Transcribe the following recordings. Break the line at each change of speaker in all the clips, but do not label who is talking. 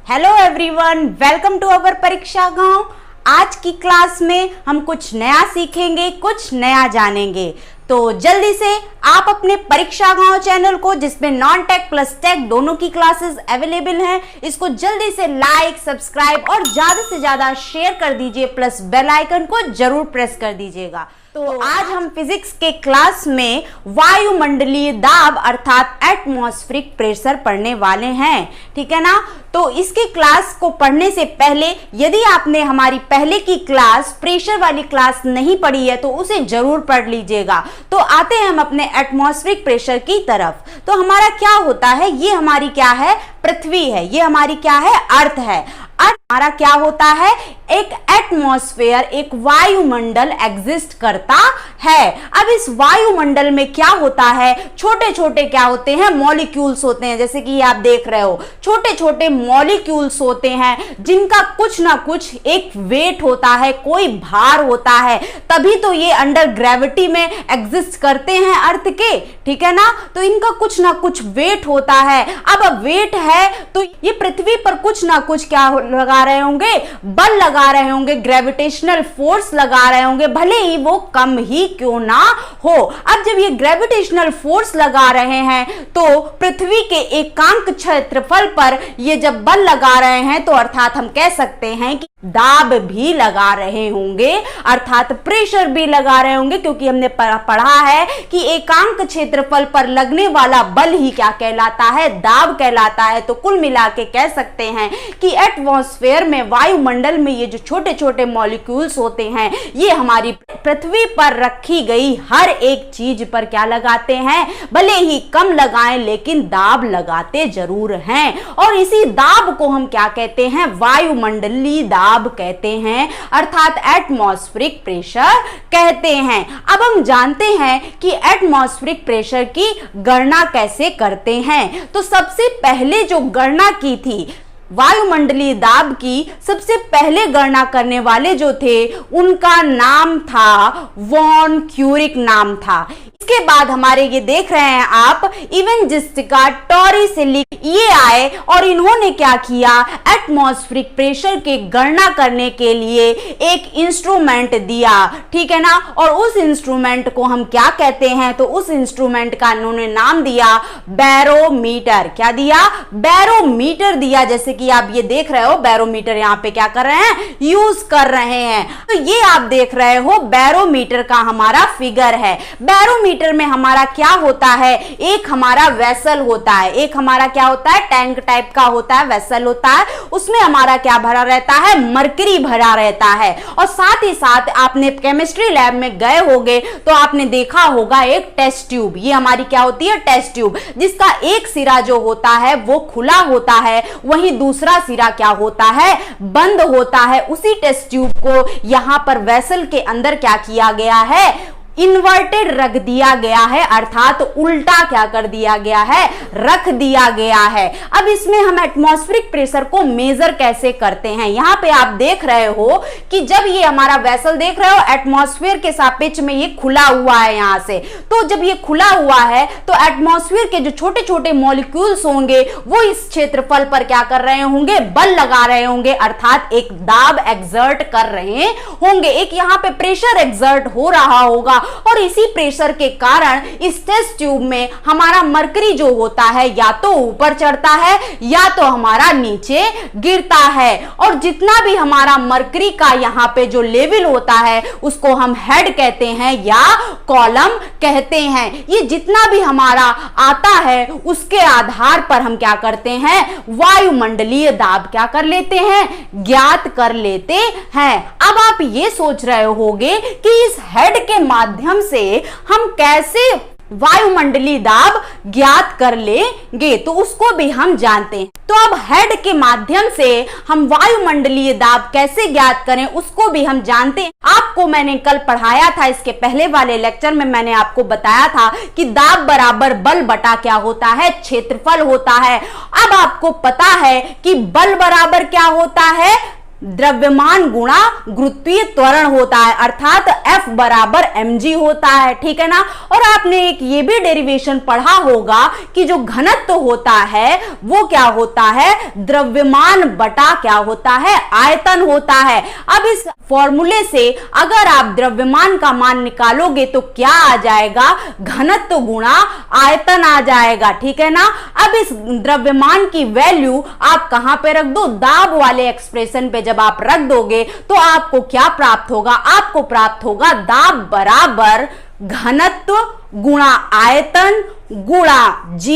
Hello everyone, welcome to our परीक्षा गांव। आज की क्लास में हम कुछ नया सीखेंगे, कुछ नया जानेंगे। तो जल्दी से आप अपने परीक्षा गांव चैनल को, जिसमें नॉन टेक प्लस टेक दोनों की क्लासेस अवेलेबल हैं, इसको जल्दी से लाइक, सब्सक्राइब और ज्यादा से ज्यादा शेयर कर दीजिए, प्लस बेल आइकन को जरूर प्रेस कर दीजिएगा। तो आज हम फिजिक्स के क्लास में वायुमंडलीय दाब अर्थात एटमॉस्फेरिक प्रेशर पढ़ने वाले हैं, ठीक है ना। तो इसके क्लास को पढ़ने से पहले यदि आपने हमारी पहले की क्लास प्रेशर वाली क्लास नहीं पढ़ी है तो उसे जरूर पढ़ लीजिएगा। तो आते हैं हम अपने एटमॉस्फेरिक प्रेशर की तरफ। तो हमारा क्या होता है, ये हमारी क्या है, पृथ्वी है, ये हमारी क्या है, अर्थ है। अर्थ हमारा क्या होता है, एक एटमॉस्फेयर, एक वायुमंडल एग्जिस्ट करता है। अब इस वायुमंडल में क्या होता है, छोटे छोटे क्या होते हैं, मॉलिक्यूल्स होते हैं। जैसे कि आप देख रहे हो, छोटे छोटे मॉलिक्यूल्स होते हैं जिनका कुछ ना कुछ एक वेट होता है, कोई भार होता है, तभी तो ये अंडर ग्रेविटी में एग्जिस्ट करते हैं अर्थ के, ठीक है ना। तो इनका कुछ ना कुछ वेट होता है। अब वेट है तो ये पृथ्वी पर कुछ ना कुछ क्या लगा रहे होंगे, बल लगा रहे होंगे, ग्रेविटेशनल फोर्स लगा रहे होंगे, भले ही वो कम ही क्यों ना हो। अब जब ये ग्रेविटेशनल फोर्स लगा रहे हैं तो पृथ्वी के एकांक क्षेत्रफल पर ये जब बल लगा रहे हैं तो अर्थात हम कह सकते हैं कि दाब भी लगा रहे होंगे, अर्थात प्रेशर भी लगा रहे होंगे, क्योंकि हमने पढ़ा है कि एकांक क्षेत्रफल पर लगने वाला बल ही क्या कहलाता है, दाब कहलाता है। तो कुल मिला के कह सकते हैं कि एटमॉस्फेयर में, वायुमंडल में ये जो छोटे छोटे मॉलिक्यूल्स होते हैं, ये हमारी पृथ्वी पर रखी गई हर एक चीज पर क्या लगाते हैं, भले ही कम लगाएं लेकिन दाब लगाते जरूर हैं। और इसी दाब को हम क्या कहते हैं, वायुमंडलीय दाब कहते हैं, अर्थात एटमॉस्फेरिक प्रेशर कहते हैं। अब हम जानते हैं कि एटमॉस्फेरिक प्रेशर की गणना कैसे करते हैं। तो सबसे पहले जो गणना की थी वायुमंडलीय दाब की, सबसे पहले गणना करने वाले जो थे उनका नाम था वॉन क्यूरिक नाम था। इसके बाद हमारे ये देख रहे हैं आप इवेंजेस्टिका टॉरिसेली, ये आए और इन्होंने क्या किया, एटमॉस्फेरिक प्रेशर की गणना करने के लिए एक इंस्ट्रूमेंट दिया, ठीक है ना। और उस इंस्ट्रूमेंट को हम क्या कहते हैं, तो उस इंस्ट्रूमेंट का इन्होंने नाम दिया बैरोमीटर। क्या दिया, बैरोमीटर दिया। जैसे कि आप ये देख रहे हो, बैरोमीटर यहाँ पे क्या कर रहे हैं, यूज कर रहे हैं। तो ये आप देख रहे हो बैरोमीटर का हमारा फिगर है। बैरोमीटर में हमारा क्या होता है, एक हमारा वेसल होता है, एक हमारा क्या होता है, टैंक टाइप का होता है, वेसल होता है। उसमें हमारा क्या भरा रहता है, मरकरी भरा रहता है। और साथ ही साथ आपने केमिस्ट्री लैब में गए होंगे तो आपने देखा होगा एक टेस्ट ट्यूब। ये हमारी क्या होती है, टेस्ट ट्यूब, जिसका एक सिरा जो होता है वो खुला होता है, वहीं दूसरा सिरा क्या होता है, बंद होता है। उसी टेस्ट ट्यूब को यहां पर वेसल के अंदर क्या किया गया है, इन्वर्टेड रख दिया गया है, अर्थात उल्टा क्या कर दिया गया है, रख दिया गया है। अब इसमें हम एटमॉस्फेरिक प्रेशर को मेजर कैसे करते हैं, यहां पे आप देख रहे हो कि जब ये हमारा वेसल देख रहे हो एटमॉस्फेयर के सापेक्ष में ये खुला हुआ है यहां से, तो जब ये खुला हुआ है तो एटमॉस्फेयर के जो छोटे छोटे मॉलिक्यूल्स होंगे वो इस क्षेत्रफल पर क्या कर रहे होंगे, बल लगा रहे होंगे, अर्थात एक दाब एक्सर्ट कर रहे होंगे, एक यहां पे प्रेशर एक्सर्ट हो रहा होगा। और इसी प्रेशर के कारण इस टेस्ट ट्यूब में हमारा मरकरी जो होता है या तो ऊपर चढ़ता है या तो हमारा नीचे गिरता है। और जितना भी हमारा मरकरी का यहाँ पे जो लेवल होता है उसको हम हेड कहते हैं या कॉलम कहते हैं। ये जितना भी हमारा आता है उसके आधार पर हम क्या करते हैं, वायुमंडलीय दाब क्या कर लेते हैं, ज्ञात कर लेते हैं। अब आप ये सोच रहे होंगे कि इस हेड के माध्यम से हम कैसे वायुमंडलीय दाब ज्ञात कर लेंगे, तो उसको भी हम जानते हैं। तो अब हेड के माध्यम से हम वायुमंडलीय दाब कैसे ज्ञात करें उसको भी हम जानते हैं। आपको मैंने कल पढ़ाया था, इसके पहले वाले लेक्चर में मैंने आपको बताया था कि दाब बराबर बल बटा क्या होता है, क्षेत्रफल होता है। अब आपको पता है कि बल बराबर क्या होता है, द्रव्यमान गुणा गुरुत्वीय त्वरण होता है, अर्थात F बराबर mg होता है, ठीक है ना। और आपने एक ये भी डेरिवेशन पढ़ा होगा कि जो घनत्व होता है वो क्या होता है, द्रव्यमान बटा क्या होता है, आयतन होता है। अब इस फॉर्मूले से अगर आप द्रव्यमान का मान निकालोगे तो क्या आ जाएगा, घनत्व गुणा आयतन आ जाएगा, ठीक है ना। अब इस द्रव्यमान की वैल्यू आप कहां पे रख दो, दाब वाले एक्सप्रेशन पे जब आप रख दोगे तो आपको क्या प्राप्त होगा, आपको प्राप्त होगा दाब बराबर घनत्व गुणा आयतन गुणा g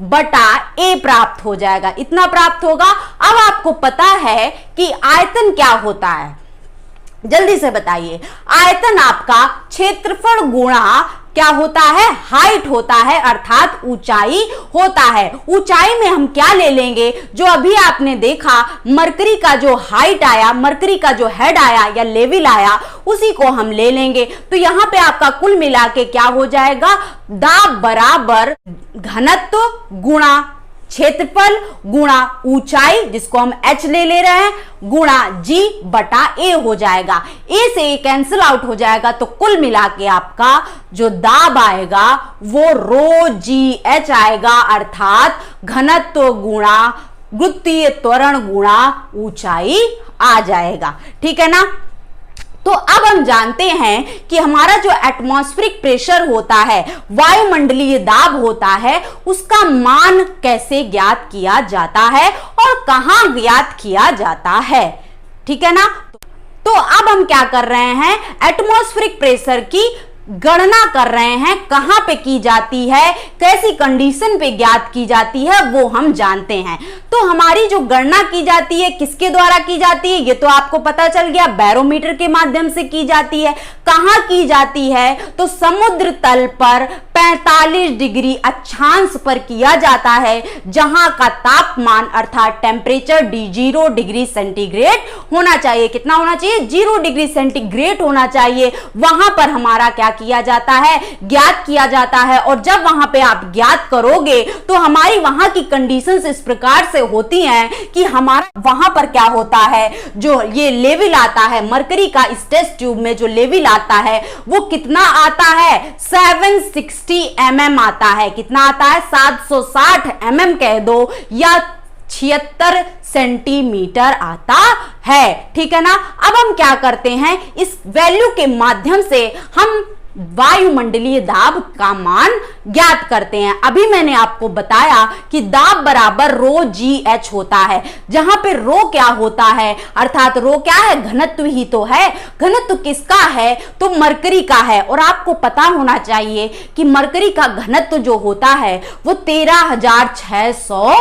बटा a प्राप्त हो जाएगा, इतना प्राप्त होगा। अब आपको पता है कि आयतन क्या होता है, जल्दी से बताइए। आयतन आपका क्षेत्रफल गुणा क्या होता है, हाइट होता है, अर्थात ऊंचाई होता है। ऊंचाई में हम क्या ले लेंगे, जो अभी आपने देखा मरकरी का जो हाइट आया, मरकरी का जो हेड आया या लेवल आया, उसी को हम ले लेंगे। तो यहां पे आपका कुल मिला के क्या हो जाएगा, दाब बराबर घनत्व गुणा क्षेत्रफल गुणा ऊंचाई, जिसको हम h ले रहे हैं, गुणा g बटा a हो जाएगा। a से a कैंसिल आउट हो जाएगा, तो कुल मिला के आपका जो दाब आएगा वो रो जी एच आएगा, अर्थात घनत्व गुणा गुरुत्वीय त्वरण गुणा ऊंचाई आ जाएगा, ठीक है ना। तो अब हम जानते हैं कि हमारा जो एटमॉस्फेरिक प्रेशर होता है, वायुमंडलीय दाब होता है, उसका मान कैसे ज्ञात किया जाता है और कहां ज्ञात किया जाता है, ठीक है ना। तो अब हम क्या कर रहे हैं, एटमॉस्फेरिक प्रेशर की गणना कर रहे हैं, कहां पे की जाती है, कैसी कंडीशन पे ज्ञात की जाती है, वो हम जानते हैं। तो हमारी जो गणना की जाती है किसके द्वारा की जाती है, ये तो आपको पता चल गया, बैरोमीटर के माध्यम से की जाती है। कहां की जाती है, तो समुद्र तल पर 45 डिग्री अक्षांश पर किया जाता है, जहां का तापमान अर्थात टेम्परेचर D0 डिग्री सेंटीग्रेड होना चाहिए। कितना होना चाहिए, 0 डिग्री सेंटीग्रेड होना चाहिए। वहां पर हमारा क्या किया जाता है, ज्ञात किया जाता है। और जब वहां पे आप ज्ञात करोगे तो हमारी वहां की कंडीशंस इस प्रकार से होती हैं कि हमारा वहां पर क्या होता है, जो ये लेवल आता है मरकरी का इस टेस्ट ट्यूब में जो लेवल आता है वो कितना आता है, 760 mm आता है। कितना आता है, 760 mm कह दो या 76 सेंटीमीटर आता है, ठीक है ना। अब हम क्या करते हैं, इस वैल्यू के माध्यम से हम वायुमंडलीय दाब का मान ज्ञात करते हैं। अभी मैंने आपको बताया कि दाब बराबर रो जी एच होता है, जहां पे रो क्या होता है, अर्थात रो क्या है, घनत्व ही तो है। घनत्व किसका है, तो मरकरी का है। और आपको पता होना चाहिए कि मरकरी का घनत्व जो होता है वो 13,600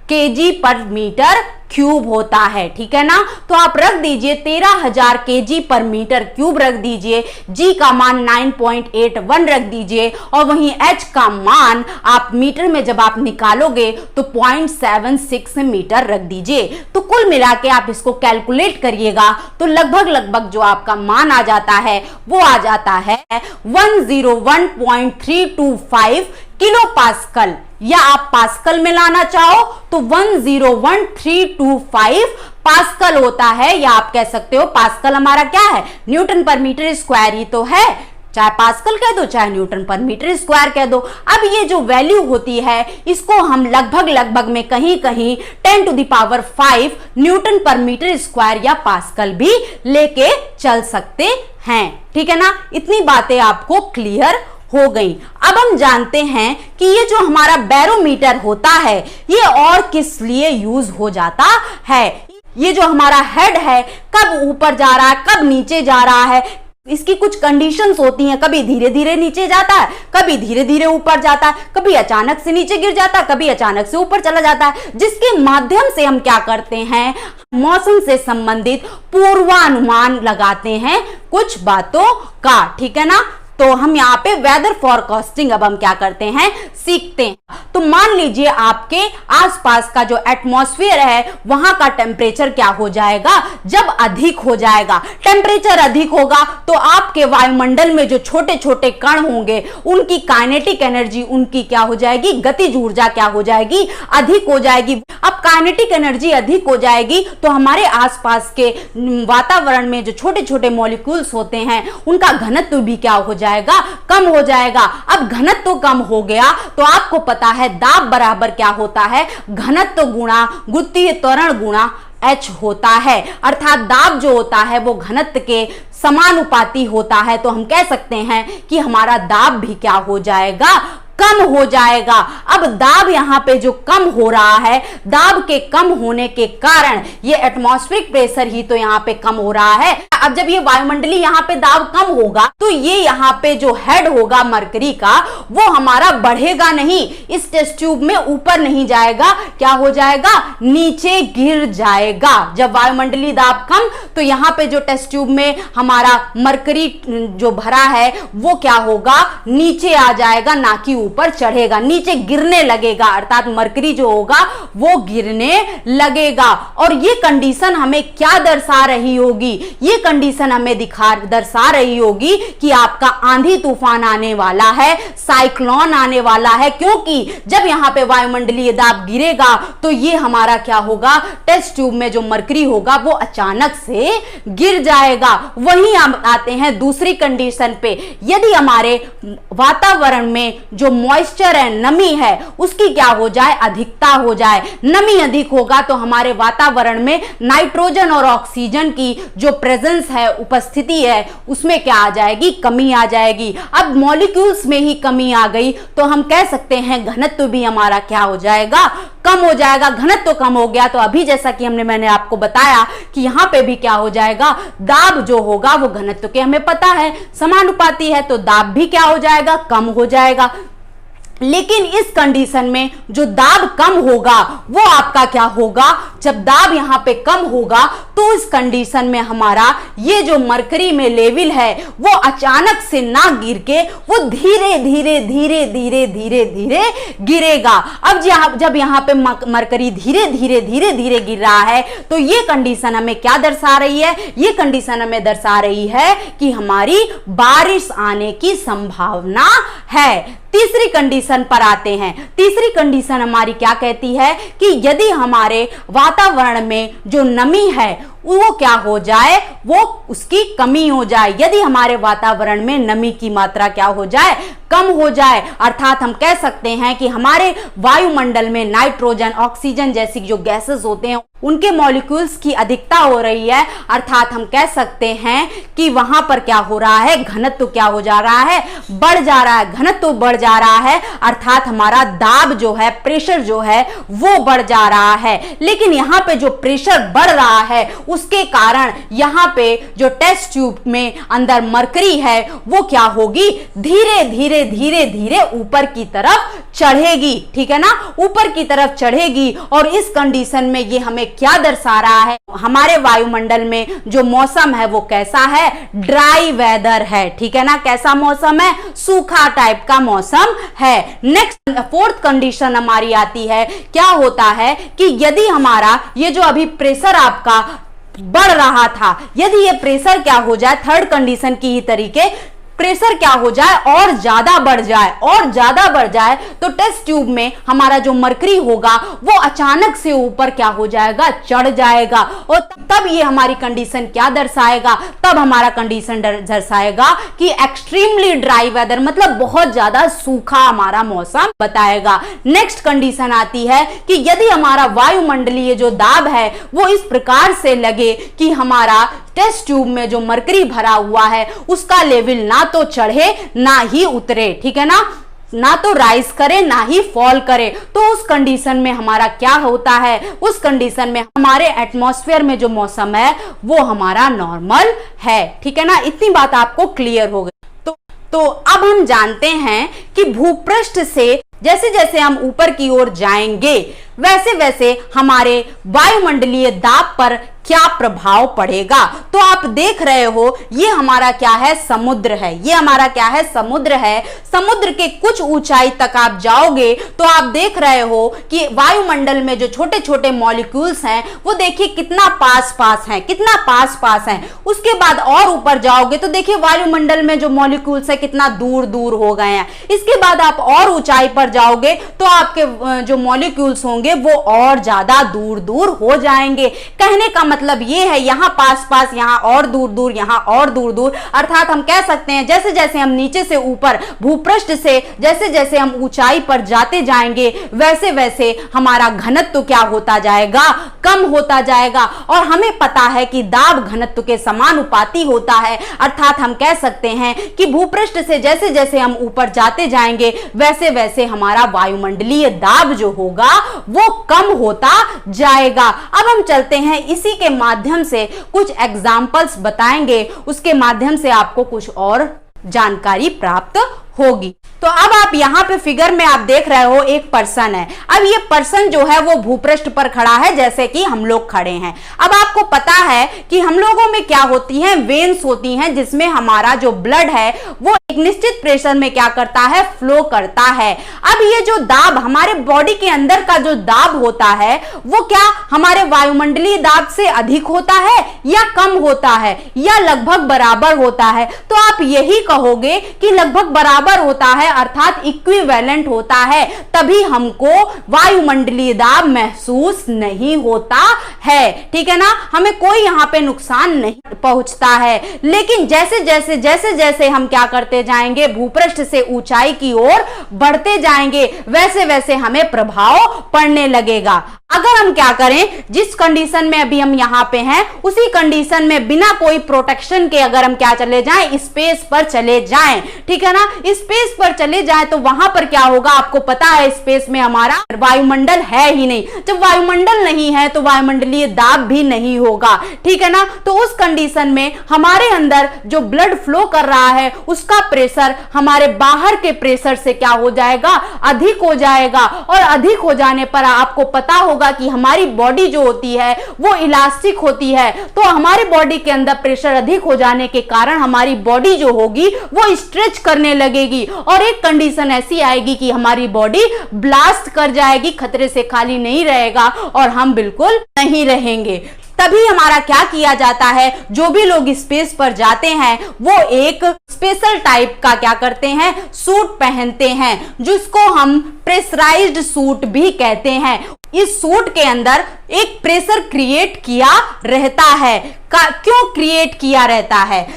केजी पर मीटर क्यूब होता है, ठीक है ना। तो आप रख दीजिए 13,000 केजी पर मीटर क्यूब रख दीजिए, जी का मान 9.81 रख दीजिए, और वहीं एच का मान आप मीटर में जब आप निकालोगे तो 0.76 मीटर रख दीजिए। तो कुल मिला के आप इसको कैलकुलेट करिएगा तो लगभग जो आपका मान आ जाता है वो आ जाता है 101.325 किलो पास्कल, या आप पास्कल में लाना चाहो तो 101.325 पास्कल होता है, या आप कह सकते हो पास्कल हमारा क्या है, न्यूटन पर मीटर स्क्वायर ही तो है। चाहे पास्कल कह दो चाहे न्यूटन पर मीटर स्क्वायर कह दो। अब ये जो वैल्यू होती है इसको हम लगभग में कहीं 10⁵ न्यूटन पर मीटर स्क्वायर या पास्कल भी लेके चल सकते हैं, ठीक है ना। इतनी बातें आपको क्लियर हो गई। अब हम जानते हैं कि ये जो हमारा बैरोमीटर होता है ये और किस लिए यूज हो जाता है। ये जो हमारा हेड है कब ऊपर जा रहा है, कब नीचे जा रहा है, इसकी कुछ कंडीशंस होती हैं। कभी धीरे धीरे नीचे जाता है, कभी धीरे धीरे ऊपर जाता है, कभी अचानक से नीचे गिर जाता है, कभी अचानक से ऊपर चला जाता है, जिसके माध्यम से हम क्या करते हैं, मौसम से संबंधित पूर्वानुमान लगाते हैं कुछ बातों का, ठीक है ना। तो हम यहाँ पे वेदर फोरकास्टिंग अब हम क्या करते हैं, सीखते हैं। तो मान लीजिए आपके आसपास का जो एटमॉस्फेयर है वहां का टेम्परेचर क्या हो जाएगा, जब अधिक हो जाएगा, टेम्परेचर अधिक होगा तो आपके वायुमंडल में जो छोटे छोटे कण होंगे उनकी काइनेटिक एनर्जी, उनकी क्या हो जाएगी, गतिज ऊर्जा क्या हो जाएगी, अधिक हो जाएगी। अब काइनेटिक एनर्जी अधिक हो जाएगी तो हमारे आसपास के वातावरण में जो छोटे छोटे मॉलिक्यूल्स होते हैं उनका घनत्व भी क्या हो जाएगा, कम हो जाएगा। अब घनत्व कम हो गया तो आपको पता है दाब बराबर क्या होता है, घनत्व गुणा गुरुत्वीय त्वरण गुणा H होता है, अर्थात दाब जो होता है वो घनत्व के समानुपाती होता है। तो हम कह सकते हैं कि हमारा दाब भी क्या हो जाएगा, कम हो जाएगा। अब दाब यहाँ पे जो कम हो रहा है, दाब के कम होने के कारण ये एटमॉस्फेरिक प्रेशर ही तो यहाँ पे कम हो रहा है। अब जब ये वायुमंडलीय यहाँ पे दाब कम होगा तो ये यहाँ पे जो हेड होगा मरकरी का वो हमारा बढ़ेगा नहीं, इस टेस्ट ट्यूब में ऊपर नहीं जाएगा, क्या हो जाएगा, नीचे गिर जाएगा। जब वायुमंडलीय दाब कम तो यहाँ पे जो टेस्ट ट्यूब में हमारा मरकरी जो भरा है वो क्या होगा, नीचे आ जाएगा, ना कि ऊपर चढ़ेगा, नीचे गिरने लगेगा, अर्थात मरकरी जो होगा वो गिरने लगेगा। और ये कंडीशन हमें क्या दर्शा रही होगी, ये कंडीशन हमें दर्शा रही होगी कि आपका आंधी तूफान आने वाला है, साइक्लोन आने वाला है, क्योंकि जब यहाँ पे वायुमंडलीय दाब गिरेगा तो ये हमारा क्या होगा, टेस्ट ट्यूब में जो मरकरी होगा वो अचानक से गिर जाएगा। वहीं हम आते हैं दूसरी कंडीशन पे, यदि हमारे वातावरण में जो मॉइस्चर है, नमी है, उसकी क्या हो जाए, अधिकता हो जाए, नमी अधिक होगा तो हमारे वातावरण में नाइट्रोजन और ऑक्सीजन की जो प्रेजेंस है, उपस्थिति है, उसमें क्या आ जाएगी, कमी आ जाएगी। अब मॉलिक्यूल्स में ही कमी आ गई तो हम कह सकते हैं घनत्व भी हमारा क्या हो जाएगा, कम हो जाएगा। घनत्व कम हो गया तो अभी जैसा कि मैंने आपको बताया कि यहां पे भी क्या हो जाएगा, दाब जो होगा वो घनत्व के हमें पता है समानुपाती है, तो दाब भी क्या हो जाएगा, कम हो जाएगा। लेकिन इस कंडीशन में जो दाब कम होगा वो आपका क्या होगा, जब दाब यहां पे कम होगा तो इस कंडीशन में हमारा ये जो मरकरी में लेवल है वो अचानक से ना गिर के वो धीरे धीरे धीरे धीरे धीरे धीरे गिरेगा। अब जब यहाँ पे मरकरी धीरे धीरे धीरे धीरे गिर रहा है तो ये कंडीशन हमें क्या दर्शा रही है, ये कंडीशन हमें दर्शा रही है कि हमारी बारिश आने की संभावना है। तीसरी कंडीशन पर आते हैं। तीसरी कंडीशन हमारी क्या कहती है कि यदि हमारे वातावरण में जो नमी है वो क्या हो जाए, वो उसकी कमी हो जाए। यदि हमारे वातावरण में नमी की मात्रा क्या हो जाए, कम हो जाए, अर्थात हम कह सकते हैं कि हमारे वायुमंडल में नाइट्रोजन, ऑक्सीजन जैसी जो गैसेस होते हैं उनके मॉलिक्यूल्स की अधिकता हो रही है, अर्थात हम कह सकते हैं कि वहां पर क्या हो रहा है, घनत्व क्या हो जा रहा है, बढ़ जा रहा है। घनत्व बढ़ जा रहा है अर्थात हमारा दाब जो है, प्रेशर जो है वो बढ़ जा रहा है। लेकिन यहाँ पे जो प्रेशर बढ़ रहा है उसके कारण यहाँ पे जो टेस्ट ट्यूब में अंदर मरकरी है वो क्या होगी, धीरे धीरे धीरे धीरे ऊपर की तरफ चढ़ेगी, ठीक है ना, ऊपर की तरफ चढ़ेगी। और इस कंडीशन में ये हमें क्या दर्शा रहा है, हमारे वायुमंडल में जो मौसम है वो कैसा है, ड्राई वेदर है, ठीक है ना, कैसा मौसम है, सूखा टाइप का मौसम है। नेक्स्ट फोर्थ कंडीशन हमारी आती है, क्या होता है कि यदि हमारा ये जो अभी प्रेशर आपका बढ़ रहा था, यदि ये प्रेशर क्या हो जाए, थर्ड कंडीशन की ही तरीके प्रेशर क्या हो जाए और ज्यादा बढ़ जाए, और ज्यादा बढ़ जाए तो टेस्ट ट्यूब में हमारा जो मरकरी होगा वो अचानक से ऊपर क्या हो जाएगा, चढ़ जाएगा। और तब ये हमारी कंडीशन क्या दर्शाएगा, तब हमारा कंडीशन दर्शाएगा कि एक्सट्रीमली ड्राई वेदर, मतलब बहुत ज्यादा सूखा हमारा मौसम बताएगा। नेक्स्ट कंडीशन आती है कि यदि हमारा वायुमंडलीय जो दाब है वो इस प्रकार से लगे कि हमारा टेस्ट ट्यूब में जो मरकरी भरा हुआ है उसका लेवल ना तो चढ़े ना ही उतरे, ठीक है ना तो राइज करे ना ही फॉल करे, तो उस कंडीशन में हमारा क्या होता है, उस कंडीशन में हमारे एटमॉस्फेयर में जो मौसम है वो हमारा नॉर्मल है, ठीक है ना। इतनी बात आपको क्लियर हो गई। तो अब हम जानते हैं कि भूपृष्ठ से जैसे जैसे हम ऊपर की ओर जाएंगे वैसे वैसे हमारे वायुमंडलीय दाब पर क्या प्रभाव पड़ेगा। तो आप देख रहे हो ये हमारा क्या है, समुद्र है। ये हमारा क्या है, समुद्र है। समुद्र के कुछ ऊंचाई तक आप जाओगे तो आप देख रहे हो कि वायुमंडल में जो छोटे छोटे मॉलिक्यूल्स हैं वो देखिए कितना पास पास हैं, कितना पास पास हैं। उसके बाद और ऊपर जाओगे तो देखिए वायुमंडल में जो मॉलिक्यूल्स है कितना दूर दूर हो गए हैं। इसके बाद आप और ऊंचाई पर जाओगे तो आपके जो मॉलिक्यूल्स होंगे वो और ज्यादा दूर दूर हो जाएंगे। कहने का मतलब ये है यहां पास पास, यहां और दूर दूर, यहां और दूर दूर। अर्थात हम कह सकते हैं जैसे जैसे हम नीचे से ऊपर भूपृष्ठ से जैसे जैसे हम ऊंचाई पर जाते जाएंगे वैसे वैसे हमारा घनत्व क्या होता जाएगा, कम होता जाएगा। और हमें पता है कि दाब घनत्व के समानुपाती होता है। अर्थात हम कह सकते हैं कि भूपृष्ठ से जैसे जैसे हम ऊपर जाते जाएंगे वैसे वैसे हमारा वायुमंडलीय दाब जो होगा वो कम होता जाएगा। अब हम चलते हैं इसी के माध्यम से कुछ एग्जाम्पल्स बताएंगे, उसके माध्यम से आपको कुछ और जानकारी प्राप्त होगी। तो अब आप यहाँ पे फिगर में आप देख रहे हो एक पर्सन है। अब ये पर्सन जो है वो भूपृष्ठ पर खड़ा है जैसे कि हम लोग खड़े हैं। अब आपको पता है कि हम लोगों में क्या होती हैं, वेन्स होती हैं जिसमें हमारा जो ब्लड है वो एक निश्चित प्रेशर में क्या करता है, फ्लो करता है। अब ये जो दाब हमारे बॉडी के अंदर का जो दाब होता है वो क्या हमारे वायुमंडलीय दाब से अधिक होता है या कम होता है या लगभग बराबर होता है। तो आप यही कहोगे कि लगभग बराबर होता है, अर्थात इक्विवेलेंट होता है, तभी हमको वायुमंडलीय दाब महसूस नहीं होता है। ठीक है ना, हमें कोई यहां पे नुकसान नहीं पहुंचता है। लेकिन जैसे जैसे हम क्या करते जाएंगे, भूपृष्ठ से ऊंचाई की ओर बढ़ते जाएंगे वैसे वैसे हमें प्रभाव पड़ने लगेगा। अगर हम क्या करें, जिस कंडीशन में अभी हम यहां पे हैं उसी कंडीशन में बिना कोई प्रोटेक्शन के अगर हम क्या चले जाएं, स्पेस पर चले जाएं, ठीक है ना, स्पेस पर चले जाएं तो वहां पर क्या होगा, आपको पता है स्पेस में हमारा वायुमंडल है ही नहीं। जब वायुमंडल नहीं है तो वायुमंडलीय दाब भी नहीं होगा। ठीक है ना, तो उस कंडीशन में हमारे अंदर जो ब्लड फ्लो कर रहा है उसका प्रेशर हमारे बाहर के प्रेशर से क्या हो जाएगा, अधिक हो जाएगा। और अधिक हो जाने पर आपको पता होगा कि हमारी बॉडी जो होती है वो इलास्टिक होती है। तो हमारे बॉडी के अंदर प्रेशर अधिक हो जाने के कारण हमारी बॉडी जो होगी वो स्ट्रेच करने लगेगी और एक कंडीशन ऐसी आएगी कि हमारी बॉडी ब्लास्ट कर जाएगी, खतरे से खाली नहीं रहेगा और हम बिल्कुल नहीं रहेंगे। तभी हमारा क्या किया जाता है, जो भी लोग स्पेस पर जाते हैं वो एक स्पेशल टाइप का क्या करते हैं, सूट पहनते हैं, जिसको हम प्रेशराइज्ड सूट भी कहते हैं। इस सूट के अंदर एक प्रेशर क्रिएट किया रहता है। क्यों क्रिएट किया रहता है?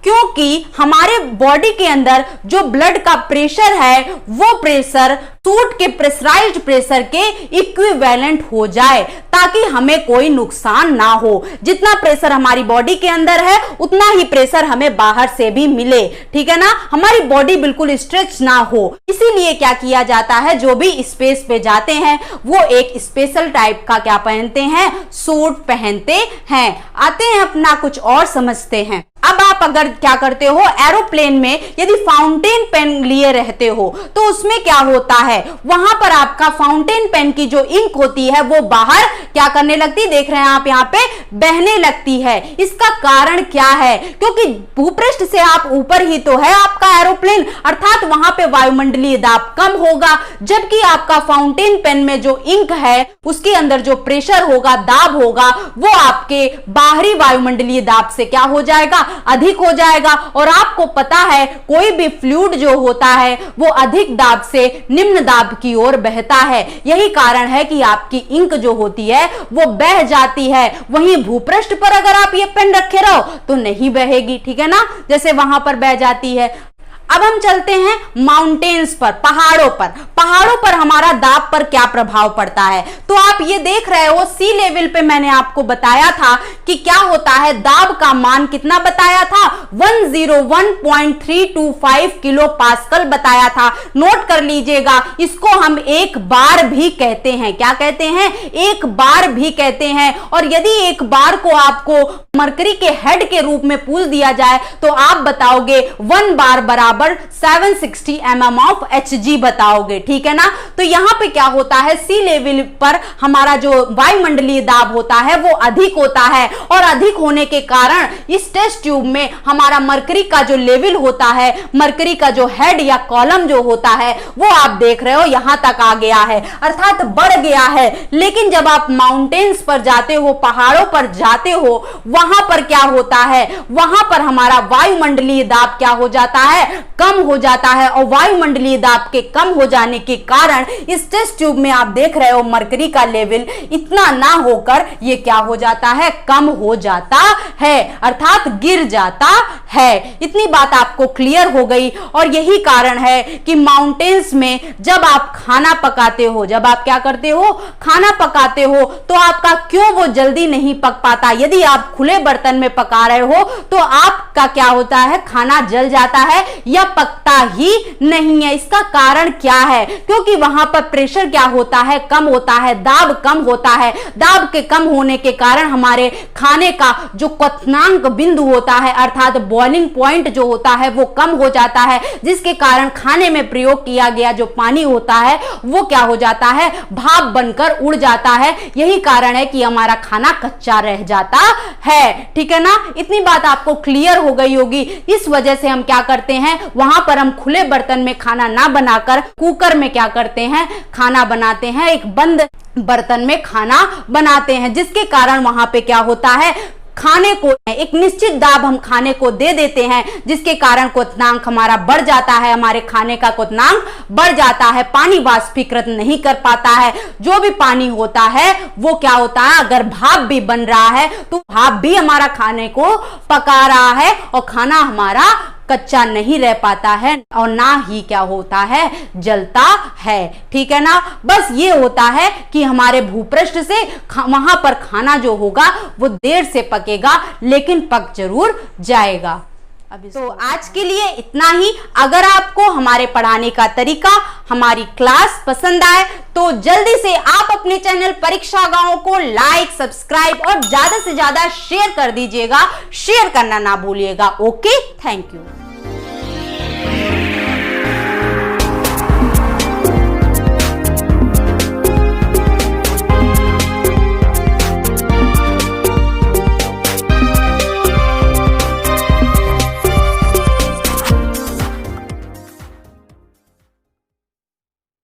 क्योंकि हमारे बॉडी के अंदर जो ब्लड का प्रेशर है वो प्रेशर सूट के प्रेशराइज्ड प्रेशर के इक्विवेलेंट हो जाए ताकि हमें कोई नुकसान ना हो। जितना प्रेशर हमारी बॉडी के अंदर है उतना ही प्रेशर हमें बाहर से भी मिले। ठीक है ना, हमारी बॉडी बिल्कुल स्ट्रेच ना हो। इसीलिए क्या किया जाता है, जो भी स्पेस पे जाते हैं वो एक स्पेशल टाइप का क्या पहनते हैं, सूट पहनते हैं। आते हैं अपना कुछ और समझते हैं। अब आप अगर क्या करते हो, एरोप्लेन में यदि फाउंटेन पेन लिए रहते हो तो उसमें क्या होता है, वहां पर आपका फाउंटेन पेन की जो इंक होती है वो बाहर क्या करने लगती, देख रहे हैं आप यहाँ पे, बहने लगती है। इसका कारण क्या है? क्योंकि भूपृष्ठ से आप ऊपर ही तो है आपका एरोप्लेन, अर्थात वहां पे वायुमंडलीय दाब कम होगा, जबकि आपका फाउंटेन पेन में जो इंक है उसके अंदर जो प्रेशर होगा, दाब होगा, वो आपके बाहरी वायुमंडलीय दाब से क्या हो जाएगा, अधिक हो जाएगा। और आपको पता है कोई भी फ्लूइड जो होता है वो अधिक दाब से निम्न दाब की ओर बहता है। यही कारण है कि आपकी इंक जो होती है वो बह जाती है। वहीं भूपृष्ठ पर अगर आप ये पेन रखे रहो तो नहीं बहेगी। ठीक है ना, जैसे वहां पर बह जाती है। अब हम चलते हैं माउंटेन्स पर, पहाड़ों पर। पहाड़ों पर हमारा दाब पर क्या प्रभाव पड़ता है? तो आप ये देख रहे हो सी लेवल पे मैंने आपको बताया था कि क्या होता है, दाब का मान कितना बताया था, 101.325 किलो पास्कल बताया था। नोट कर लीजिएगा, इसको हम एक बार भी कहते हैं। क्या कहते हैं? एक बार भी कहते हैं। और यदि एक बार को आपको मरकरी के हेड के रूप में पूछ दिया जाए तो आप बताओगे 1 बार बराबर बराबर 760 mm ऑफ Hg बताओगे, ठीक है ना। तो यहां पे क्या होता है, सी लेवल पर हमारा जो वायुमंडलीय दाब होता है वो अधिक होता है, और अधिक होने के कारण इस टेस्ट ट्यूब में हमारा मरकरी का जो लेवल होता है, मरकरी का जो हेड या कॉलम जो होता है वो आप देख रहे हो यहां तक आ गया है, अर्थात बढ़ गया है। लेकिन जब आप माउंटेन्स पर जाते हो, पहाड़ों पर जाते हो, वहां पर क्या होता है, वहां पर हमारा वायुमंडलीय दाब क्या हो जाता है, कम हो जाता है। और वायुमंडलीय दाब के कम हो जाने के कारण इस टेस्ट ट्यूब में आप देख रहे हो मरकरी का लेवल इतना ना होकर ये क्या हो जाता है, कम हो जाता है, अर्थात गिर जाता है। इतनी बात आपको क्लियर हो गई। और यही कारण है कि माउंटेन्स में जब आप खाना पकाते हो, जब आप क्या करते हो, खाना पकाते हो, तो आपका क्यों वो जल्दी नहीं पक पाता। यदि आप खुले बर्तन में पका रहे हो तो आपका क्या होता है, खाना जल जाता है या पकता ही नहीं है। इसका कारण क्या है, क्योंकि वहां पर प्रेशर क्या होता है, कम होता है, दाब कम होता है। दाब के कम होने के कारण हमारे खाने का जो क्वथनांक बिंदु होता है, अर्थात बॉइलिंग पॉइंट जो होता है वो कम हो जाता है, जिसके कारण खाने में प्रयोग किया गया जो पानी होता है वो क्या हो जाता है, भाप बनकर उड़ जाता है। यही कारण है कि हमारा खाना कच्चा रह जाता है, ठीक है ना। इतनी बात आपको क्लियर हो गई होगी। इस वजह से हम क्या करते हैं, वहां पर हम खुले बर्तन में खाना ना बनाकर कुकर में क्या करते हैं, खाना बनाते हैं, एक बंद बर्तन में खाना बनाते हैं, जिसके कारण वहां पे क्या होता है, खाने को एक निश्चित दाब हम खाने को दे देते हैं, जिसके कारण क्वथनांक हमारा बढ़ जाता है, हमारे खाने का क्वथनांक बढ़ जाता है, पानी वाष्पीकृत नहीं कर पाता है। जो भी पानी होता है वो क्या होता है, अगर भाप भी बन रहा है तो भाप भी हमारा खाने को पका रहा है और खाना हमारा कच्चा नहीं रह पाता है और ना ही क्या होता है, जलता है, ठीक है ना। बस ये होता है कि हमारे भूपृष्ठ से वहां पर खाना जो होगा वो देर से पकेगा लेकिन पक जरूर जाएगा। तो आज के लिए इतना ही। अगर आपको हमारे पढ़ाने का तरीका, हमारी क्लास पसंद आए तो जल्दी से आप अपने चैनल परीक्षा गांव को लाइक, सब्सक्राइब और ज्यादा से ज्यादा शेयर कर दीजिएगा। शेयर करना ना भूलिएगा। Okay, thank you.